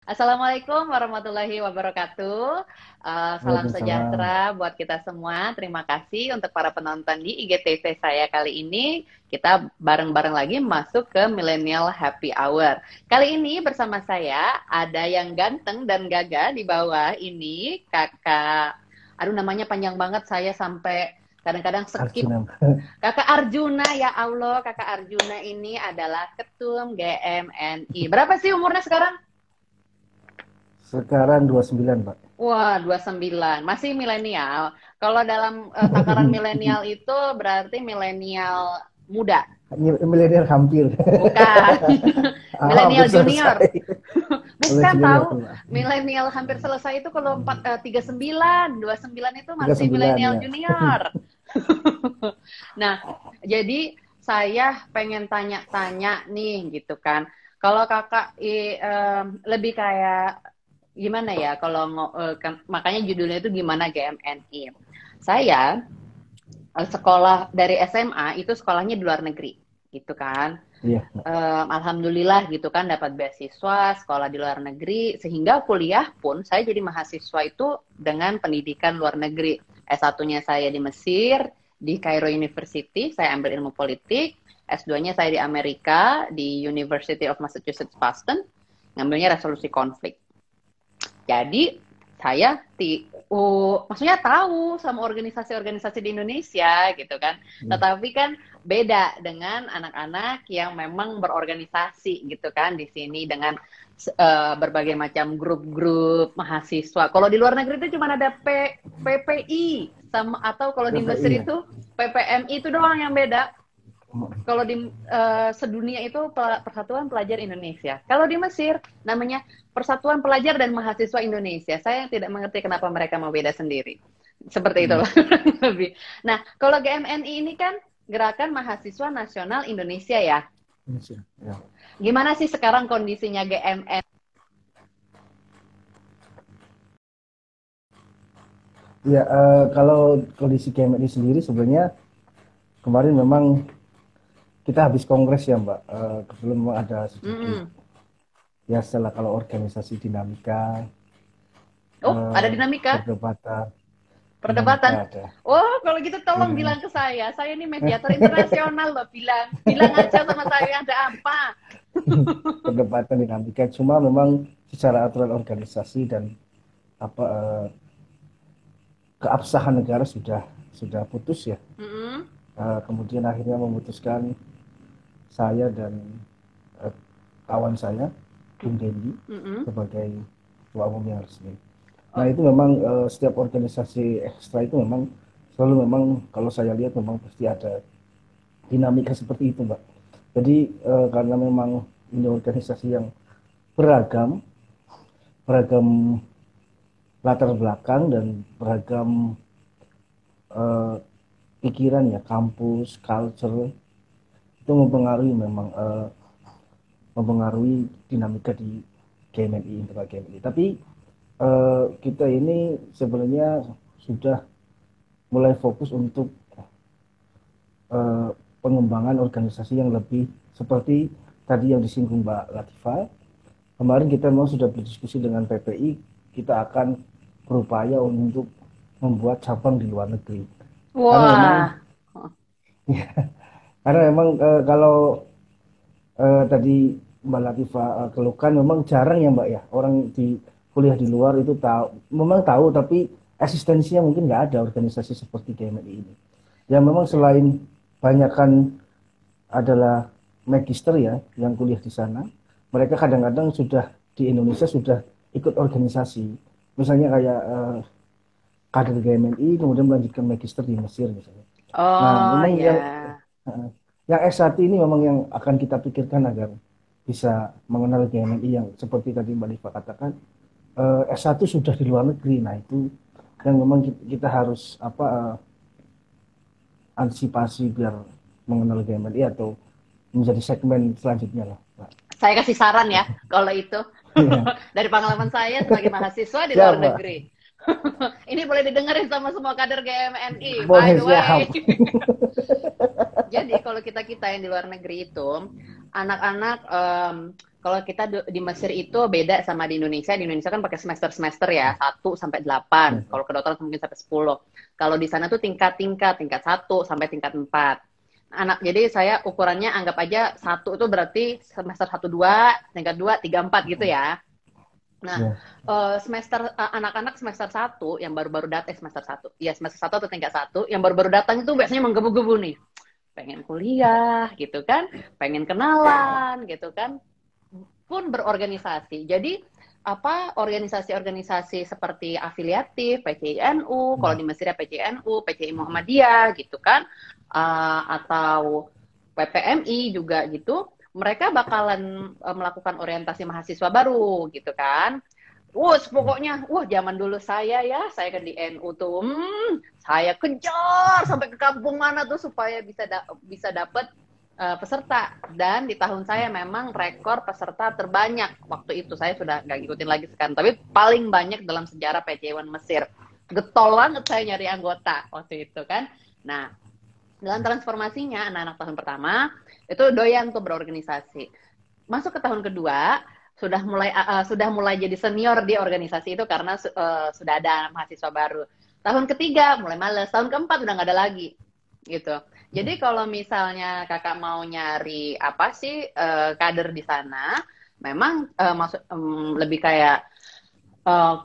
Assalamualaikum warahmatullahi wabarakatuh. Salam Waalaikumsalam. sejahtera buat kita semua. Terima kasih untuk para penonton di IGTV saya kali ini. Kita bareng-bareng lagi masuk ke Millennial Happy Hour. Kali ini bersama saya ada yang ganteng dan gagah di bawah ini, Kakak. Aduh, namanya panjang banget, saya sampai kadang-kadang skip. Arjuna. Kakak Arjuna, ya Allah, Kakak Arjuna ini adalah Ketum GMNI. Berapa sih umurnya sekarang? Sekarang 29, Pak. Wah, 29. Masih milenial. Kalau dalam takaran milenial itu berarti milenial muda. Milenial hampir. Bukan. Hampir Milenial junior. selesai. Oleh Bukan junior, tahu. Pak. Milenial hampir selesai itu kalau 39, 29 itu masih 39 milenial ya. junior. Nah, jadi saya pengen tanya-tanya nih gitu kan. Kalau kakak lebih kayak gimana ya kalau makanya judulnya itu gimana GMNI. Saya sekolah dari SMA itu sekolahnya di luar negeri gitu kan. Iya. Alhamdulillah gitu kan dapat beasiswa sekolah di luar negeri sehingga kuliah pun saya jadi mahasiswa itu dengan pendidikan luar negeri. S1-nya saya di Mesir, di Cairo University, saya ambil ilmu politik. S2-nya saya di Amerika, di University of Massachusetts Boston, ngambilnya resolusi konflik. Jadi saya maksudnya tahu sama organisasi-organisasi di Indonesia gitu kan. Iya. Tetapi kan beda dengan anak-anak yang memang berorganisasi gitu kan di sini dengan berbagai macam grup-grup mahasiswa. Kalau di luar negeri itu cuma ada PPI sama atau kalau di Mesir PPI ya. itu PPMI itu doang yang beda. Kalau di sedunia itu Persatuan Pelajar Indonesia. Kalau di Mesir namanya Persatuan Pelajar dan Mahasiswa Indonesia. Saya tidak mengerti kenapa mereka mau beda sendiri. Seperti Hmm. itulah lebih. Nah, kalau GMNI ini kan Gerakan Mahasiswa Nasional Indonesia ya. Indonesia, ya. Gimana sih sekarang kondisinya GMN? Ya, kalau kondisi KMRI sendiri sebenarnya kemarin memang kita habis kongres ya, Mbak. Kebetulan memang ada sedikit Mm-mm. ya setelah kalau organisasi dinamika, Oh, ada eh, dinamika? perdebatan, dinamika Perdebatan. ada. Oh, kalau gitu tolong Ya. bilang ke saya. Saya ini mediator internasional loh, bilang aja sama saya ada apa. Perdebatan dinamika cuma memang secara aturan organisasi dan apa keabsahan negara sudah putus ya. Mm-mm. Kemudian akhirnya memutuskan saya dan eh, kawan saya Bung Dendi Mm-mm. sebagai ketua umum yang resmi. Nah Oh, itu memang setiap organisasi ekstra itu memang selalu memang kalau saya lihat memang pasti ada dinamika seperti itu, Mbak. Jadi karena memang ini organisasi yang beragam, beragam latar belakang dan beragam eh, pikiran ya, kampus, culture itu mempengaruhi memang mempengaruhi dinamika di GMNI, internal GMNI. Tapi kita ini sebenarnya sudah mulai fokus untuk eh, pengembangan organisasi yang lebih seperti tadi yang disinggung Mbak Latifah. Kemarin kita memang sudah berdiskusi dengan PPI, kita akan berupaya untuk membuat cabang di luar negeri. Karena memang wah. karena memang kalau tadi Mbak Latifah keluhkan memang jarang ya Mbak ya orang di kuliah di luar itu tahu, memang tahu tapi eksistensinya mungkin nggak ada organisasi seperti GMI ini. Ya memang selain banyakkan adalah magister ya yang kuliah di sana, mereka kadang-kadang sudah di Indonesia sudah ikut organisasi, misalnya kayak kader GMNI kemudian melanjutkan magister di Mesir misalnya. Nah Oh memang ya. yang S1 ini memang yang akan kita pikirkan agar bisa mengenal GMNI yang seperti tadi Mbak Liva katakan, S1 sudah di luar negeri. Nah itu yang memang kita harus antisipasi biar mengenal GMNI atau menjadi segmen selanjutnya lah, Mbak. Saya kasih saran ya kalau itu. Iya. Dari pengalaman saya sebagai mahasiswa di luar Siap, Mbak. negeri. Ini boleh didengerin sama semua kader GMNI, by Boleh the way. siap. Jadi kalau kita-kita yang di luar negeri itu, anak-anak Kalau kita di Mesir itu beda sama di Indonesia. Di Indonesia kan pakai semester-semester ya, 1 sampai 8. Kalau kedokteran mungkin sampai 10. Kalau di sana tuh tingkat-tingkat, tingkat 1 sampai tingkat 4. Jadi saya ukurannya anggap aja 1 itu berarti semester 1, 2, tingkat 2, 3, 4 gitu ya. Nah, anak-anak semester 1 yang baru-baru datang semester 1 atau tingkat 1 yang baru-baru datang itu biasanya menggebu-gebu nih. Pengen kuliah gitu kan, pengen kenalan gitu kan, pun berorganisasi. Jadi organisasi-organisasi seperti afiliatif, PCINU, kalau di Mesir ya PCINU, PCI Muhammadiyah gitu kan, atau PPMI juga gitu, mereka bakalan melakukan orientasi mahasiswa baru gitu kan. Pokoknya, zaman dulu saya kan di NU tuh, saya kejar sampai ke kampung mana tuh supaya bisa dapat peserta. Dan di tahun saya memang rekor peserta terbanyak waktu itu. Saya sudah nggak ngikutin lagi sekarang, tapi paling banyak dalam sejarah PCIN Mesir. Getol banget saya nyari anggota waktu itu kan. Nah, dalam transformasinya anak-anak tahun pertama itu doyan tuh berorganisasi. Masuk ke tahun kedua sudah mulai jadi senior di organisasi itu karena sudah ada mahasiswa baru. Tahun ketiga mulai males, tahun keempat udah nggak ada lagi gitu. Jadi kalau misalnya kakak mau nyari apa sih kader di sana, memang lebih kayak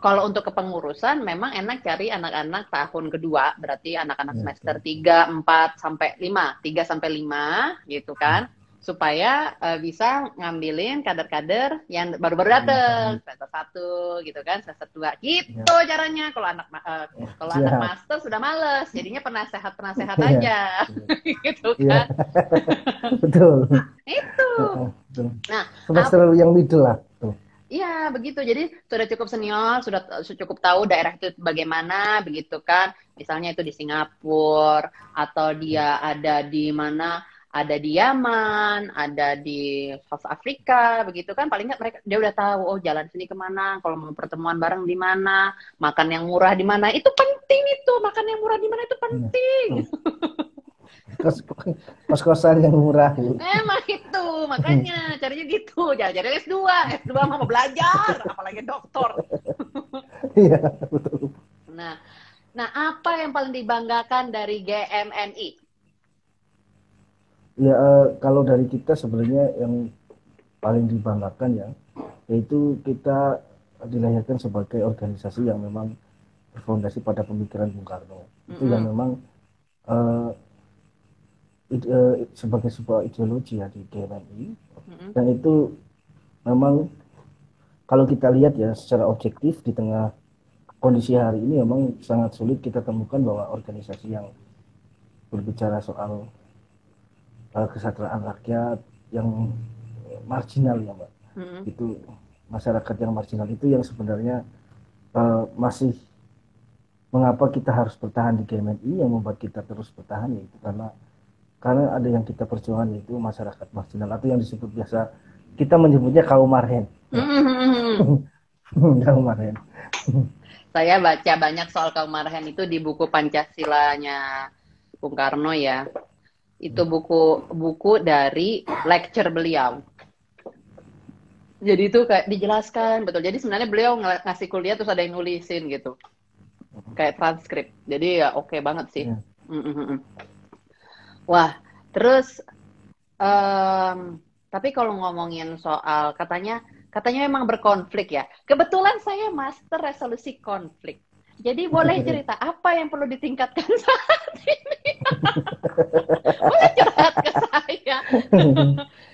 kalau untuk kepengurusan memang enak cari anak-anak tahun kedua, berarti anak-anak semester 3, 4 sampai 5, 3 sampai 5 gitu kan. Supaya bisa ngambilin kader-kader yang baru-baru datang, semester 1 gitu kan, semester 2 gitu caranya. Kalau anak master sudah males, jadinya penasehat aja gitu kan. Betul. Itu. Nah, semester yang middle lah. Iya, begitu. Jadi sudah cukup senior, sudah cukup tahu daerah itu bagaimana, begitu kan. Misalnya itu di Singapura, atau dia ada di mana, ada di Yaman, ada di South Africa, begitu kan. Paling nggak dia udah tahu, jalan sini kemana, kalau mau pertemuan bareng di mana, makan yang murah di mana. Itu penting itu, makan yang murah di mana itu penting. Kos-kosan yang murah. Emang itu, makanya carinya gitu. Jangan cari S2 mau belajar, apalagi doktor. Iya, betul. Nah, apa yang paling dibanggakan dari GMNI? Ya, kalau dari kita sebenarnya yang paling dibanggakan ya, yaitu kita dilahirkan sebagai organisasi yang memang berfondasi pada pemikiran Bung Karno. Itu yang memang sebagai sebuah ideologi ya di GMNI. Dan itu memang kalau kita lihat ya secara objektif di tengah kondisi hari ini memang sangat sulit kita temukan bahwa organisasi yang berbicara soal kesejahteraan rakyat yang marginal ya Mbak. Itu masyarakat yang marginal itu yang sebenarnya masih mengapa kita harus bertahan di GMNI, yang membuat kita terus bertahan yaitu karena ada yang kita perjuangkan yaitu masyarakat marginal atau yang disebut biasa kita menyebutnya kaum marhen. Kaum marhen. Saya baca banyak soal kaum marhen itu di buku Pancasilanya Bung Karno ya. Itu buku dari lecture beliau. Jadi itu kayak dijelaskan betul. Jadi sebenarnya beliau ngasih kuliah terus ada yang nulisin gitu. Kayak transkrip. Jadi ya oke banget sih. Wah, terus tapi kalau ngomongin soal katanya memang berkonflik ya. Kebetulan saya master resolusi konflik. Jadi boleh cerita apa yang perlu ditingkatkan saat ini? Boleh curhat ke saya.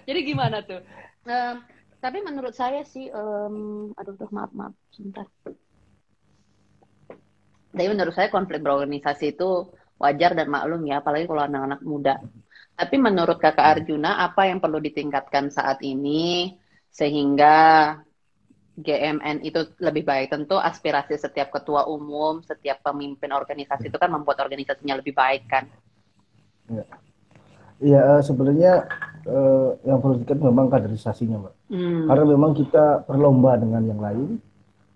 Jadi gimana tuh? Tapi menurut saya sih, maaf, sebentar. Tapi menurut saya konflik berorganisasi itu wajar dan maklum ya, apalagi kalau anak-anak muda. Tapi menurut Kakak Arjuna, apa yang perlu ditingkatkan saat ini sehingga GMN itu lebih baik? Tentu aspirasi setiap ketua umum, setiap pemimpin organisasi itu kan membuat organisasinya lebih baik kan? Iya, sebenarnya yang perlu ditingkatkan memang kaderisasinya Mbak. Karena memang kita berlomba dengan yang lain.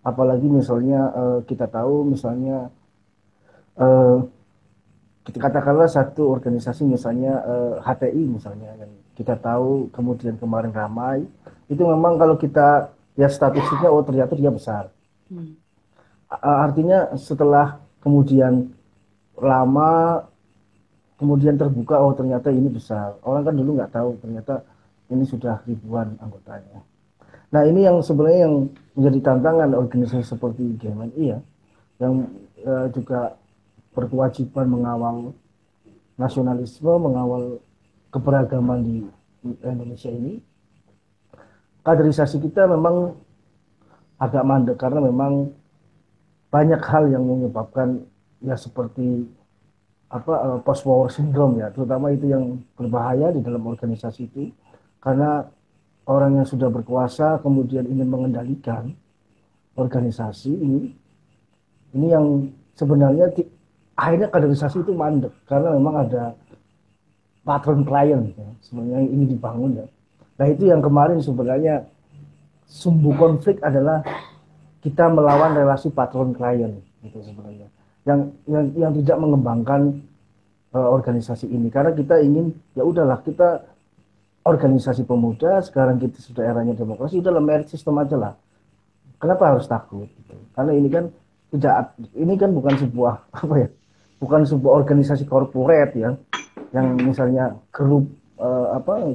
Apalagi misalnya kita tahu misalnya katakanlah satu organisasi misalnya HTI misalnya yang kita tahu kemudian kemarin ramai, itu memang kalau kita lihat statistiknya, oh ternyata dia besar. Artinya setelah kemudian lama kemudian terbuka, oh ternyata ini besar. Orang kan dulu nggak tahu ternyata ini sudah ribuan anggotanya. Nah ini yang sebenarnya yang menjadi tantangan organisasi seperti GMNI ya, yang juga berkewajiban mengawal nasionalisme, mengawal keberagaman di Indonesia ini. Kaderisasi kita memang agak mandek karena memang banyak hal yang menyebabkan ya seperti post power syndrome ya, terutama itu yang berbahaya di dalam organisasi itu, karena orang yang sudah berkuasa kemudian ingin mengendalikan organisasi ini yang sebenarnya akhirnya kaderisasi itu mandek karena memang ada patron klien ya, sebenarnya yang ingin dibangun ya. Nah itu yang kemarin sebenarnya sumbu konflik adalah kita melawan relasi patron klien gitu sebenarnya, yang tidak mengembangkan organisasi ini, karena kita ingin ya udahlah kita organisasi pemuda, sekarang kita sudah eranya demokrasi, udahlah merit system aja lah, kenapa harus takut gitu. Karena ini kan ini kan bukan sebuah bukan sebuah organisasi korporat ya, yang misalnya grup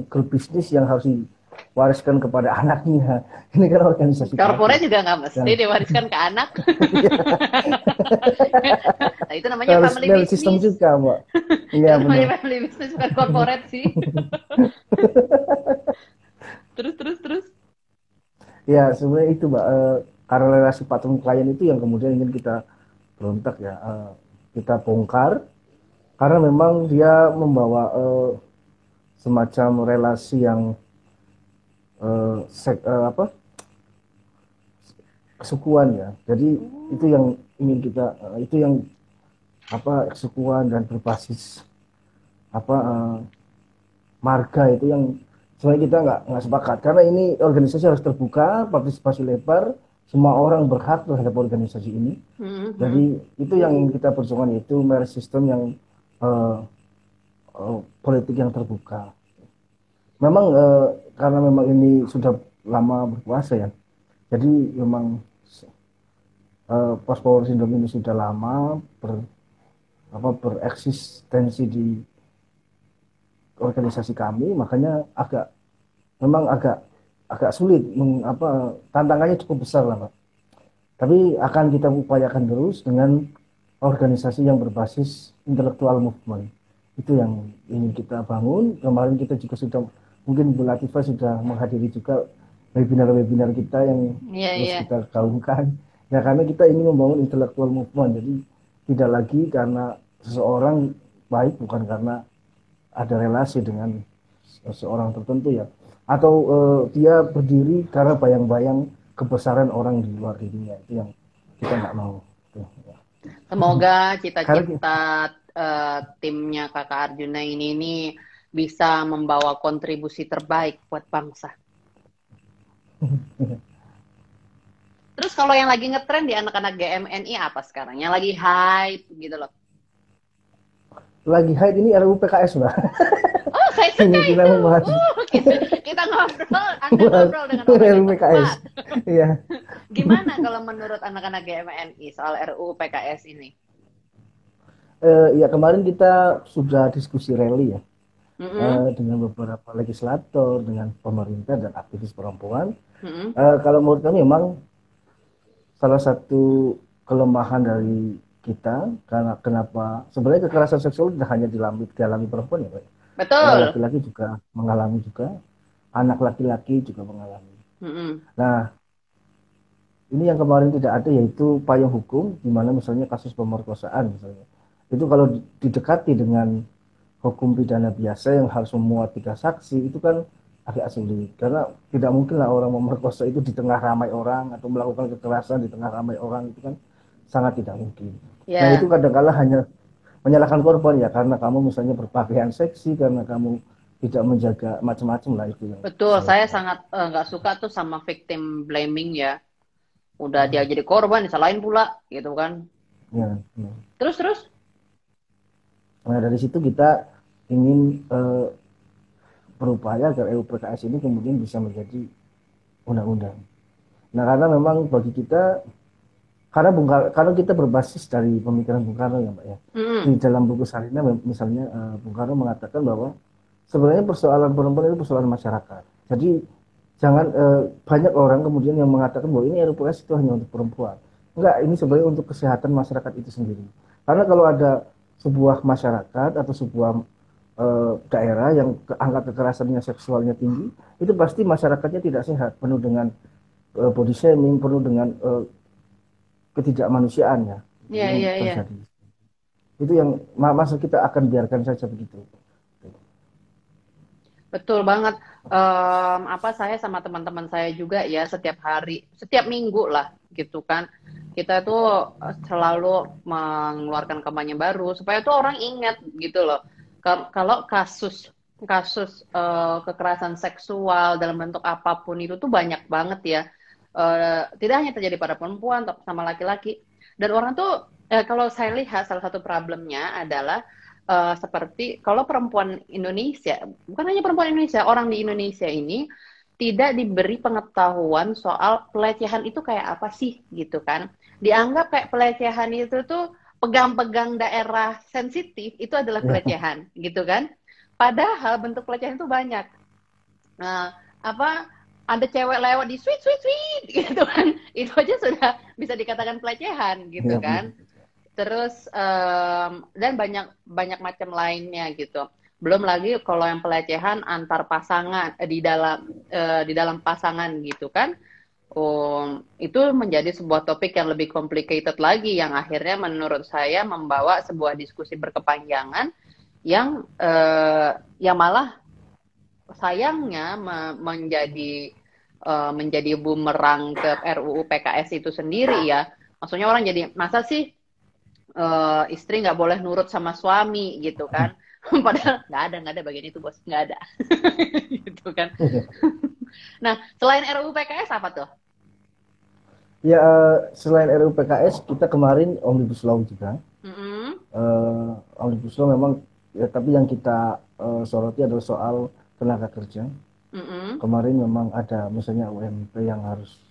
grup bisnis yang harus diwariskan kepada anaknya. Ini kan organisasi korporat juga nggak mesti diwariskan ke anak. Nah, itu namanya family business. Sistem juga, Mbak. Iya, namanya family business, bukan korporat sih. terus. Ya, sebenarnya itu, Mbak. Karena relasi patron klien itu yang kemudian ingin kita berontak ya. Kita bongkar. Karena memang dia membawa semacam relasi yang kesukuan ya. Jadi itu yang ingin kita itu yang kesukuan dan berbasis marga, itu yang sebenarnya kita nggak sepakat, karena ini organisasi harus terbuka, partisipasi lebar, semua orang berhak terhadap organisasi ini. Jadi itu yang ingin kita perjuangkan, yaitu merit system yang politik yang terbuka. Memang karena memang ini sudah lama berkuasa ya, jadi memang post power syndrome ini sudah lama bereksistensi di organisasi kami, makanya memang agak sulit, tantangannya cukup besar lah, Pak. Tapi akan kita upayakan terus dengan organisasi yang berbasis intellectual movement. Itu yang ingin kita bangun. Kemarin kita juga sudah, mungkin Bu Latifah sudah menghadiri juga webinar-webinar kita yang kita gaungkan. Ya karena kita ingin membangun intellectual movement. Jadi tidak lagi karena seseorang baik, bukan karena ada relasi dengan seseorang tertentu ya. Atau dia berdiri karena bayang-bayang kebesaran orang di luar dirinya. Itu yang kita nggak mau. Semoga cita-cita timnya Kakak Arjuna ini bisa membawa kontribusi terbaik buat bangsa. Terus kalau yang lagi ngetren di anak-anak GMNI apa sekarang? Yang lagi hype gitu loh. Lagi hype ini RUU PKS, Mbak. Oh, saya suka itu. Kita ngobrol, Anda ngobrol dengan orang RUU PKS. Iya. Gimana kalau menurut anak-anak GMNI soal RUU PKS ini? Ya kemarin kita sudah diskusi rally ya, dengan beberapa legislator, dengan pemerintah dan aktivis perempuan. Kalau menurut kami memang salah satu kelemahan dari kita, karena kenapa sebenarnya kekerasan seksual tidak hanya dialami perempuan ya, Pak. Betul. Laki-laki juga mengalami juga, anak laki-laki juga mengalami. Nah, ini yang kemarin tidak ada, yaitu payung hukum, di mana misalnya kasus pemerkosaan misalnya. Itu kalau didekati dengan hukum pidana biasa yang harus memuat 3 saksi, itu kan agak sulit, karena tidak mungkinlah orang memerkosa itu di tengah ramai orang, atau melakukan kekerasan di tengah ramai orang, itu kan sangat tidak mungkin. Nah itu kadang-kala hanya menyalahkan korban ya, karena kamu misalnya berpakaian seksi, karena kamu tidak menjaga macam-macam lah itu yang. Betul, saya sangat nggak suka tuh sama victim blaming ya. Udah dia jadi korban disalahin pula gitu kan. Ya. Terus Nah, dari situ kita ingin berupaya agar RUU PKS ini kemudian bisa menjadi undang-undang. Nah, karena memang bagi kita, karena karena kita berbasis dari pemikiran Bung Karno ya Mbak ya. Di dalam buku Sarina misalnya Bung Karno mengatakan bahwa sebenarnya persoalan perempuan itu persoalan masyarakat. Jadi jangan banyak orang kemudian yang mengatakan bahwa ini RUU PKS itu hanya untuk perempuan. Enggak, ini sebenarnya untuk kesehatan masyarakat itu sendiri. Karena kalau ada sebuah masyarakat atau sebuah daerah yang angka kekerasannya seksualnya tinggi, itu pasti masyarakatnya tidak sehat, penuh dengan body shaming, penuh dengan ketidakmanusiaan ya. Iya, Yang iya, iya. terjadi. Itu yang masa kita akan biarkan saja begitu. Betul banget. Apa saya sama teman-teman saya juga ya setiap hari, setiap minggu lah gitu kan. Kita tuh selalu mengeluarkan kampanye baru supaya tuh orang ingat gitu loh. Kalau kasus kekerasan seksual dalam bentuk apapun itu tuh banyak banget ya. Tidak hanya terjadi pada perempuan tapi sama laki-laki. Dan orang tuh kalau saya lihat salah satu problemnya adalah seperti kalau perempuan Indonesia, bukan hanya perempuan Indonesia, orang di Indonesia ini tidak diberi pengetahuan soal pelecehan itu kayak apa sih gitu kan. Dianggap kayak pelecehan itu tuh pegang-pegang daerah sensitif itu adalah pelecehan gitu kan. Padahal bentuk pelecehan itu banyak. Nah, apa ada cewek lewat di sweet sweet sweet gitu kan. Itu aja sudah bisa dikatakan pelecehan gitu kan. Terus dan banyak macam lainnya gitu. Belum lagi kalau yang pelecehan antar pasangan di dalam pasangan gitu kan. Itu menjadi sebuah topik yang lebih complicated lagi yang akhirnya menurut saya membawa sebuah diskusi berkepanjangan yang malah sayangnya menjadi bumerang ke RUU PKS itu sendiri ya. Maksudnya orang jadi masa sih istri nggak boleh nurut sama suami gitu kan. Padahal nggak ada bagian itu bos, nggak ada. Gitu kan. Nah, selain RUU PKS apa tuh? Ya, selain RUU PKS, kita kemarin Omnibus Law juga. Omnibus Law memang, ya, tapi yang kita soroti adalah soal tenaga kerja. Kemarin memang ada misalnya UMP yang harus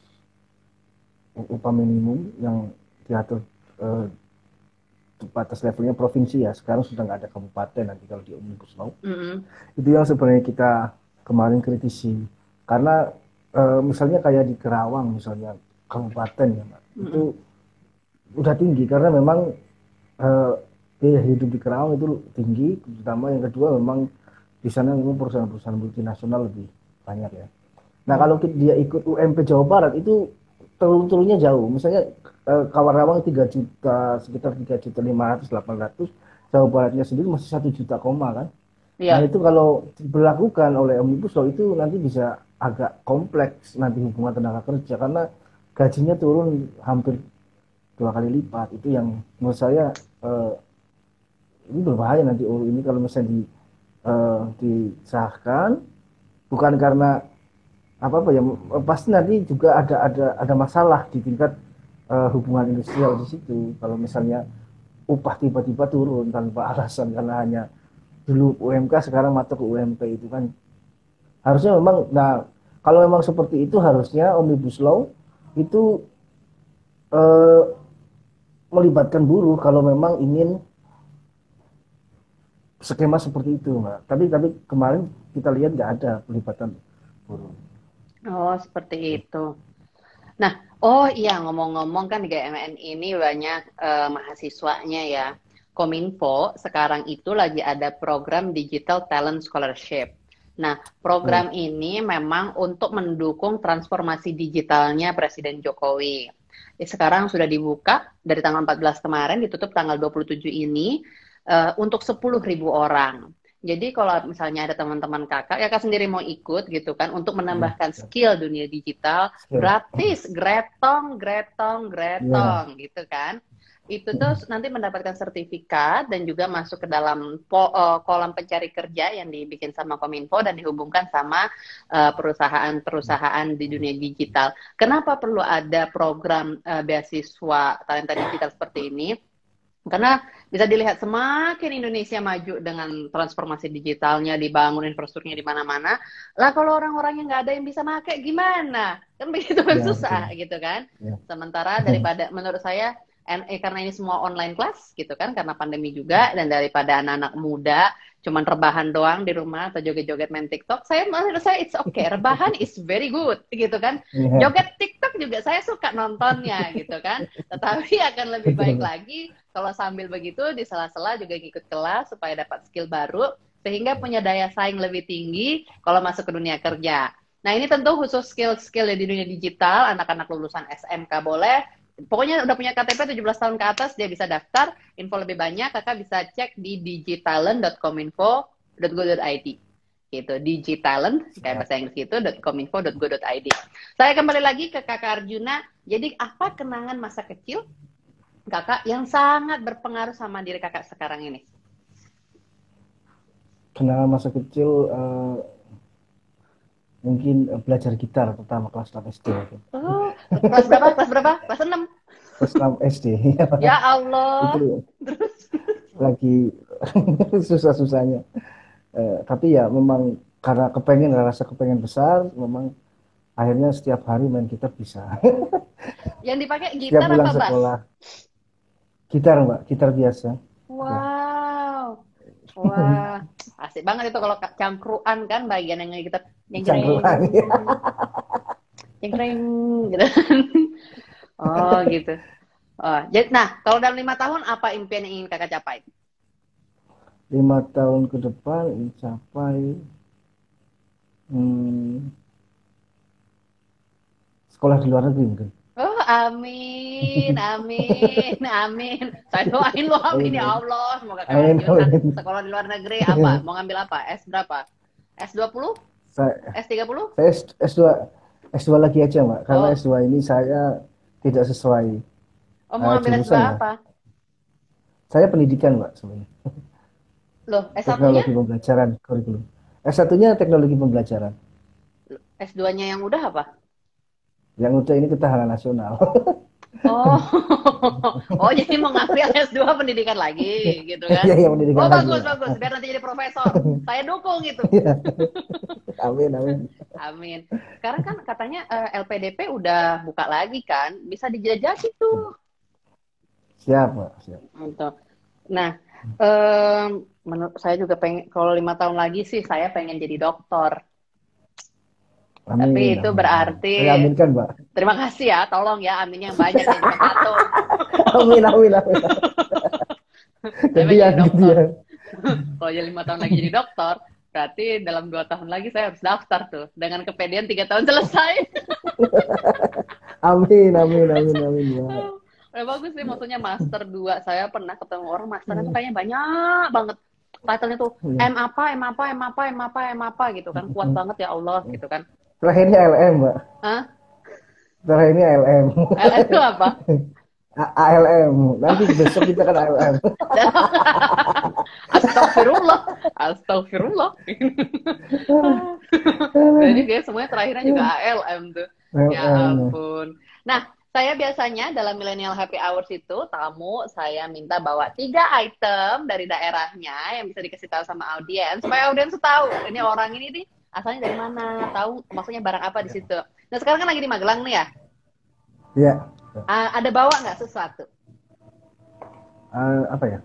upah minimum yang diatur batas levelnya provinsi ya. Sekarang sudah nggak ada kabupaten nanti kalau di Omnibus Law. Itu yang sebenarnya kita kemarin kritisi. Karena misalnya kayak di Kerawang misalnya, kabupaten ya Mbak, itu udah tinggi karena memang biaya hidup di Kerawang itu tinggi, terutama yang kedua memang di sana memang perusahaan-perusahaan multinasional lebih banyak ya. Nah kalau dia ikut UMP Jawa Barat itu turunnya jauh, misalnya Kawarawang 3 juta, sekitar 3.500.800, Jawa Baratnya sendiri masih 1 juta koma kan. Nah itu kalau diberlakukan oleh Omnibus Law itu nanti bisa agak kompleks nanti hubungan tenaga kerja karena gajinya turun hampir 2 kali lipat. Itu yang menurut saya ini berbahaya nanti ini kalau misalnya disahkan, bukan karena apa ya, pasti nanti juga ada masalah di tingkat hubungan industrial di situ. Kalau misalnya upah tiba-tiba turun tanpa alasan karena hanya dulu UMK sekarang masuk ke UMP, itu kan harusnya memang, nah kalau memang seperti itu harusnya Omnibus Law itu melibatkan buruh kalau memang ingin skema seperti itu Mbak. Tapi kemarin kita lihat nggak ada pelibatan buruh. Oh seperti itu. Nah, oh iya ngomong-ngomong kan di GMN ini banyak mahasiswanya ya. Kominfo sekarang itu lagi ada program Digital Talent Scholarship. Nah, program ini memang untuk mendukung transformasi digitalnya Presiden Jokowi. Sekarang sudah dibuka dari tanggal 14 kemarin, ditutup tanggal 27 ini untuk 10.000 orang. Jadi kalau misalnya ada teman-teman kakak sendiri mau ikut gitu kan untuk menambahkan skill dunia digital gratis, gretong gitu kan. Itu tuh nanti mendapatkan sertifikat dan juga masuk ke dalam kolom pencari kerja yang dibikin sama Kominfo dan dihubungkan sama perusahaan-perusahaan di dunia digital. Kenapa perlu ada program beasiswa talenta digital seperti ini? Karena bisa dilihat semakin Indonesia maju dengan transformasi digitalnya, dibangun infrastrukturnya di mana-mana. Lah kalau orang-orang yang nggak ada yang bisa pakai gimana? Kan begitu kan Ya, susah betul. gitu kan. Ya. Sementara daripada menurut saya karena ini semua online class gitu kan, karena pandemi juga, dan daripada anak-anak muda cuman rebahan doang di rumah atau joget-joget main TikTok, menurut saya it's okay. Rebahan is very good gitu kan. Ya, Joget TikTok juga saya suka nontonnya gitu kan. Tetapi akan lebih baik betul. lagi kalau sambil begitu di sela-sela juga ikut kelas supaya dapat skill baru sehingga punya daya saing lebih tinggi kalau masuk ke dunia kerja. Nah, ini tentu khusus skill-skill di dunia digital, anak-anak lulusan SMK boleh. Pokoknya udah punya KTP 17 tahun ke atas dia bisa daftar. Info lebih banyak kakak bisa cek di digitalent.kominfo.go.id. Gitu, digitalent kayak Ya. bahasa Inggris gitu .kominfo.go.id. Saya kembali lagi ke Kakak Arjuna. Jadi apa kenangan masa kecil kakak yang sangat berpengaruh sama diri kakak sekarang ini? Kenangan masa kecil mungkin belajar gitar pertama kelas 6 SD. Gitu. Oh, kelas berapa? Kelas berapa? Kelas 6. Kelas 6 SD. Ya Allah. Itu Terus lagi susah-susahnya. Tapi ya memang karena rasa kepengen besar, memang akhirnya setiap hari main gitar bisa. yang dipakai Setiap gitar pulang apa bass? sekolah, gitar mbak, gitar biasa. Ya. Wow. Wah, asik banget itu kalau cangkruan kan bagian yang kita jeng-jreng, Cangkruan ya. jeng-jreng gitu. Oh, gitu. Oh, jadi, nah, kalau dalam 5 tahun apa impian yang ingin kakak capai? 5 tahun ke depan mencapai hmm, sekolah di luar negeri mungkin. Oh, amin, amin, amin. Saya doain lo, amin Amin, ya amin. Allah. Semoga Kak Amin, Arjuna amin. sekolah di luar negeri apa? Mau ngambil apa? S berapa? S20? Saya, S30? saya S2, S2 lagi aja mbak, karena Oh, S2 ini saya tidak sesuai oh mau ngambil S2 jurusan ya. apa? Saya pendidikan mbak sebenarnya. Loh, S1-nya? Teknologi pembelajaran kurikulum. S1-nya teknologi pembelajaran. S2-nya yang udah apa? Yang untuk ini ketahanan nasional. Oh, oh jadi mau ngambil S2 pendidikan lagi gitu kan? Iya, yang Oh pendidikan lagi bagus mbak. bagus, biar nanti jadi profesor. Saya dukung itu. Iya. Amin, amin. Amin. Sekarang kan katanya LPDP udah buka lagi kan, bisa dijajaki tuh. Siap mbak, siap. Gitu. Nah, menurut saya juga pengen kalau 5 tahun lagi sih saya pengen jadi dokter. Tapi Amin, itu amin, amin. berarti Saya aminkan mbak. terima kasih ya, tolong ya aminnya yang banyak ya cuma satu. Amin, amin, amin. Saya pengen Gantian, jadi dokter. gantian. Kalau jadi 5 tahun lagi jadi dokter, berarti dalam 2 tahun lagi saya harus daftar tuh. Dengan kepedean 3 tahun selesai. Amin, amin, amin, amin mbak. Udah bagus sih, maksudnya master 2. Saya pernah ketemu orang masternya tuh kayaknya banyak banget. Title-nya tuh Iya. M apa, M apa, M apa, M apa, M apa gitu kan. Kuat banget ya Allah gitu kan. Terakhirnya LM mbak. Hah? Terakhirnya LM. LS itu apa? ALM. Nanti besok kita kan ALM. Astagfirullah. Astagfirullah. Jadi dia semuanya terakhirnya juga ALM tuh. Ya ALM. ampun. Nah, saya biasanya dalam Millennial Happy Hours itu, tamu saya minta bawa 3 item dari daerahnya yang bisa dikasih tahu sama audiens, supaya audiens tahu ini orang ini nih asalnya dari mana, tahu maksudnya barang apa di situ. Nah, sekarang kan lagi di Magelang nih ya. Ya. Ada bawa nggak sesuatu? Apa ya?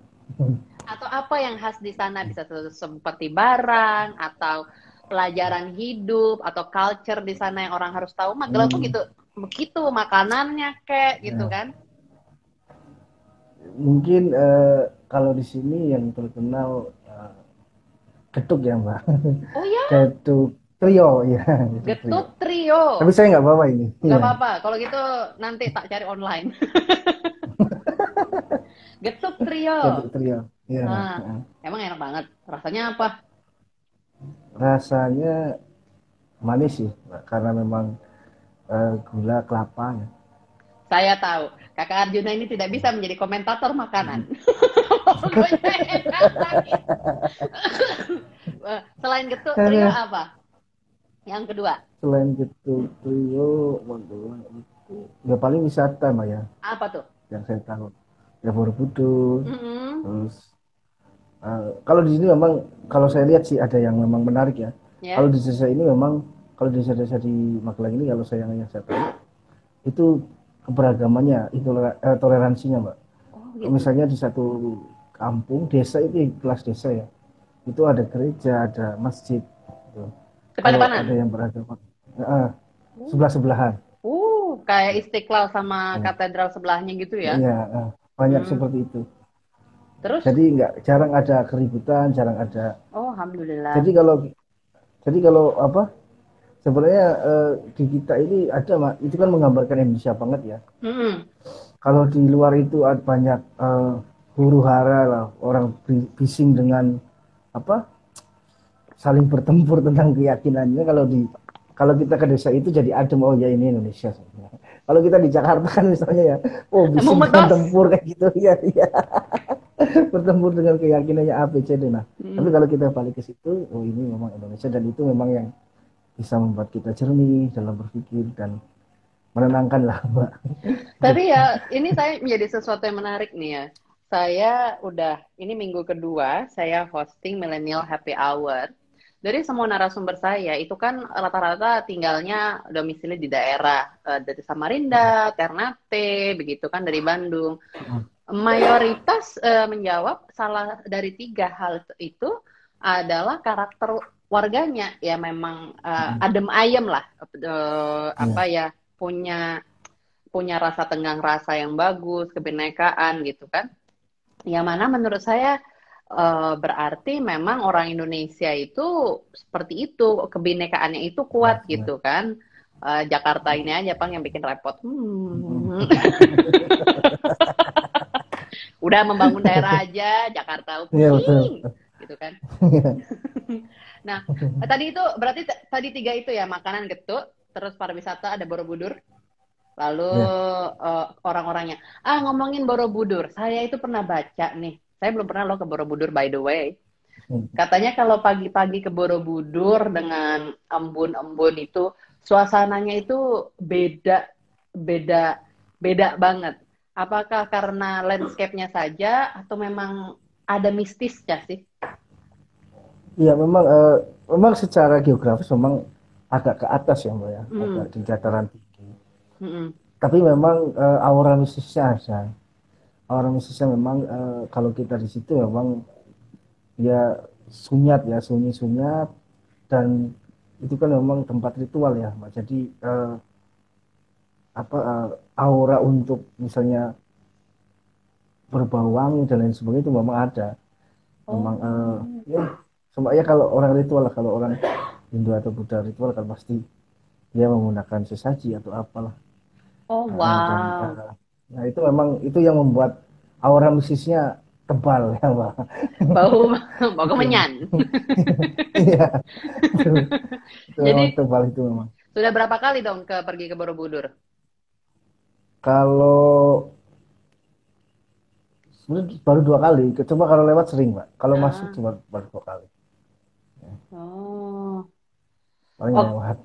Atau apa yang khas di sana, bisa seperti barang atau pelajaran hidup atau culture di sana yang orang harus tahu. Magelang tuh gitu, begitu makanannya kayak gitu Ya. kan. Mungkin kalau di sini yang terkenal getuk ya mbak. Oh ya, Getuk trio ya. getuk trio. Tapi saya nggak bawa ini. Nggak Iya. apa-apa, kalau gitu nanti tak cari online. Getuk trio. Getuk trio. Iya. Nah, emang enak banget. Rasanya apa? Rasanya manis sih, Mbak, karena memang gula kelapa ya. Saya tahu, Kakak Arjuna ini tidak bisa menjadi komentator makanan. Pokoknya enak. Selain getuk trio apa? Yang kedua? Selain getuk trio, Magelang itu ya paling wisata Mbak ya, Apa tuh? yang saya tahu. ya Borobudur. Mm-mm. Terus kalau di sini memang kalau saya lihat sih ada yang memang menarik ya. Kalau Ya. di desa ini memang kalau di desa-desa di Magelang ini kalau yang saya tahu itu keberagamannya, itu toleransinya, Mbak. Oh gitu. Misalnya di satu kampung desa itu kelas desa ya, itu ada gereja, ada masjid. Gitu. Kalau ada Depan-depanan. yang beragama, sebelah-sebelahan. Kayak Istiqlal sama Ya, katedral sebelahnya gitu ya. ya, banyak Hmm. seperti itu. Terus, Jadi nggak jarang ada keributan, jarang ada. oh alhamdulillah. Jadi kalau apa? Sebenarnya di kita ini ada, Mak, itu kan menggambarkan Indonesia banget ya. Mm-mm. Kalau di luar itu ada banyak huru hara lah, orang bising dengan apa? Saling bertempur tentang keyakinannya. Kalau kita ke desa itu jadi adem, oh ya ini Indonesia sebenarnya. Kalau kita di Jakarta kan misalnya ya, oh Emang bising dengan betos. tempur kayak gitu ya, ya. Bertempur dengan keyakinannya A B C D. Nah, tapi Mm. kalau kita balik ke situ, oh ini memang Indonesia dan itu memang yang bisa membuat kita jernih dalam berpikir dan menenangkan lah, Mbak. Tapi ya, ini saya menjadi sesuatu yang menarik nih ya. Saya ini minggu kedua, saya hosting Millennial Happy Hour. Dari semua narasumber saya, itu kan rata-rata tinggalnya domisili di daerah, dari Samarinda, Ternate, begitu kan, dari Bandung. Mayoritas menjawab salah dari tiga hal itu adalah karakter warganya. Ya memang adem ayem lah, apa Ya, ya, punya punya rasa tenggang rasa yang bagus, kebinekaan gitu kan. Yang mana menurut saya berarti memang orang Indonesia itu seperti itu, kebinekaannya itu ya, kuat ya. gitu kan. Jakarta ini aja Bang yang bikin repot. Udah membangun daerah aja, Jakarta Iya betul. pusing gitu kan. Nah, tadi itu berarti tadi tiga itu ya, makanan getuk, terus pariwisata ada Borobudur, lalu Ya. orang-orangnya. Ngomongin Borobudur, saya itu pernah baca nih. Saya belum pernah loh ke Borobudur by the way. Katanya kalau pagi-pagi ke Borobudur dengan embun-embun itu suasananya itu beda beda beda banget. Apakah karena landscape-nya saja atau memang ada mistisnya sih? Iya memang secara geografis memang agak ke atas ya, Mbak ya, agak Hmm. di dataran tinggi. Hmm. Tapi memang aura mistisnya ada. Aura mistisnya memang kalau kita di situ memang ya sunyat ya, sunyi sunyat dan itu kan memang tempat ritual ya, Mbak. Jadi aura untuk misalnya berbau wangi dan lain sebagainya itu memang ada. Memang Oh. ya semuanya kalau orang ritual lah, kalau orang Hindu atau Buddha ritual kan pasti dia menggunakan sesaji atau apalah. Oh Dan wow. nah itu memang itu yang membuat aura mistisnya tebal ya, Mbak. Bau bau Itu memang. kemenyan. Iya, itu, itu memang Jadi tebal itu memang. sudah berapa kali dong pergi ke Borobudur? Kalau sebenarnya baru 2 kali, coba kalau lewat sering, Mbak. Kalau masuk Ah. cuma baru 2 kali. Oh. Paling Oh, lewat.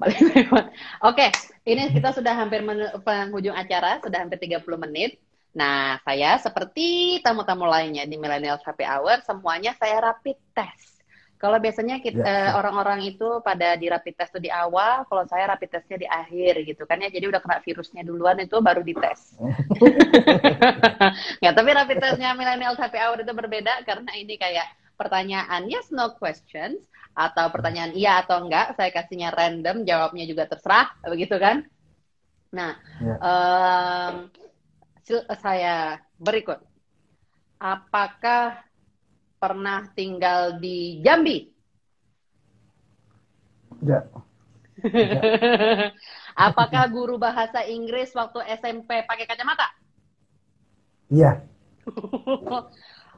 balik lewat. Oke, ini kita sudah hampir penghujung acara, sudah hampir 30 menit. Nah, saya seperti tamu-tamu lainnya di Millennials Happy Hour, semuanya saya rapid test. Kalau biasanya Ya, siap. orang-orang itu pada di rapid test itu di awal, kalau saya rapid testnya di akhir gitu kan ya. Jadi udah kena virusnya duluan itu baru dites. Nggak, tapi rapid testnya Millennials Happy Hour itu berbeda karena ini kayak pertanyaan yes no questions atau pertanyaan iya atau enggak, saya kasihnya random, jawabnya juga terserah, begitu kan? Nah, Ya, saya berikut. Apakah pernah tinggal di Jambi? ya, tidak. Apakah guru bahasa Inggris waktu SMP pakai kacamata? Iya,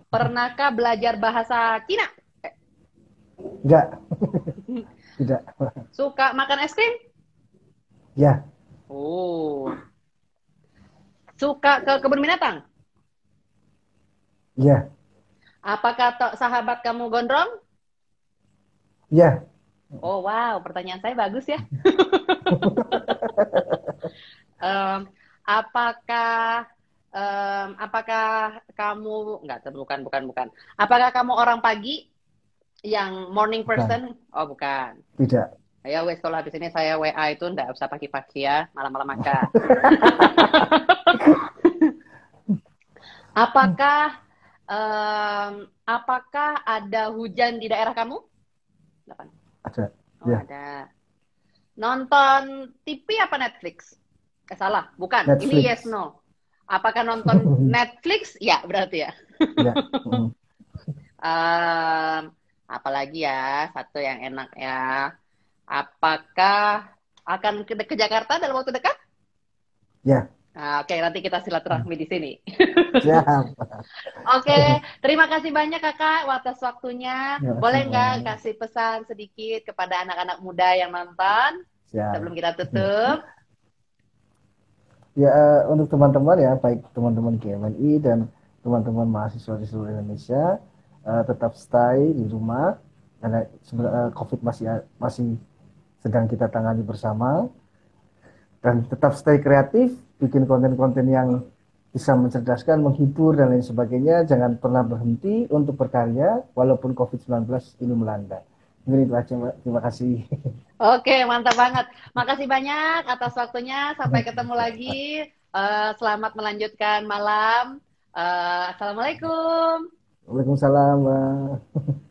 Pernahkah belajar bahasa Cina? enggak, tidak. Suka makan es krim? Ya, Oh. Suka ke kebun binatang? iya, Apakah sahabat kamu gondrong? iya. Oh wow, pertanyaan saya bagus ya. Apakah apakah kamu enggak, bukan. Apakah kamu orang pagi yang morning Bukan, person? Oh, bukan. tidak. Ya wes, kalau habis ini saya WA itu enggak usah pagi-pagi ya, malam-malam aja. Apakah apakah ada hujan di daerah kamu? Delapan. Ada. Oh, Ya, ada. Nonton TV apa Netflix? Salah, bukan. Ini yes Netflix. no. Apakah nonton Netflix? Ya, berarti ya. Ya. Mm. Em, Apalagi ya, satu yang enak ya. Apakah akan ke Jakarta dalam waktu dekat? Ya. Nah, oke, nanti kita Mm. silaturahmi di sini. Siap. Oke, terima kasih banyak Kakak atas waktunya. Ya, Boleh nggak sama. kasih pesan sedikit kepada anak-anak muda yang nonton Siap. sebelum kita tutup? Ya, untuk teman-teman ya, baik teman-teman GMNI dan teman-teman mahasiswa di seluruh Indonesia, tetap stay di rumah karena COVID masih masih sedang kita tangani bersama, dan tetap stay kreatif, bikin konten-konten yang bisa mencerdaskan, menghibur dan lain sebagainya. Jangan pernah berhenti untuk berkarya walaupun COVID-19 ini melanda. Mungkin itu aja, Mbak. Terima kasih. Oke, mantap banget. Makasih banyak atas waktunya. Sampai ketemu lagi. Selamat melanjutkan malam. Assalamualaikum. Waalaikumsalam, Mbak.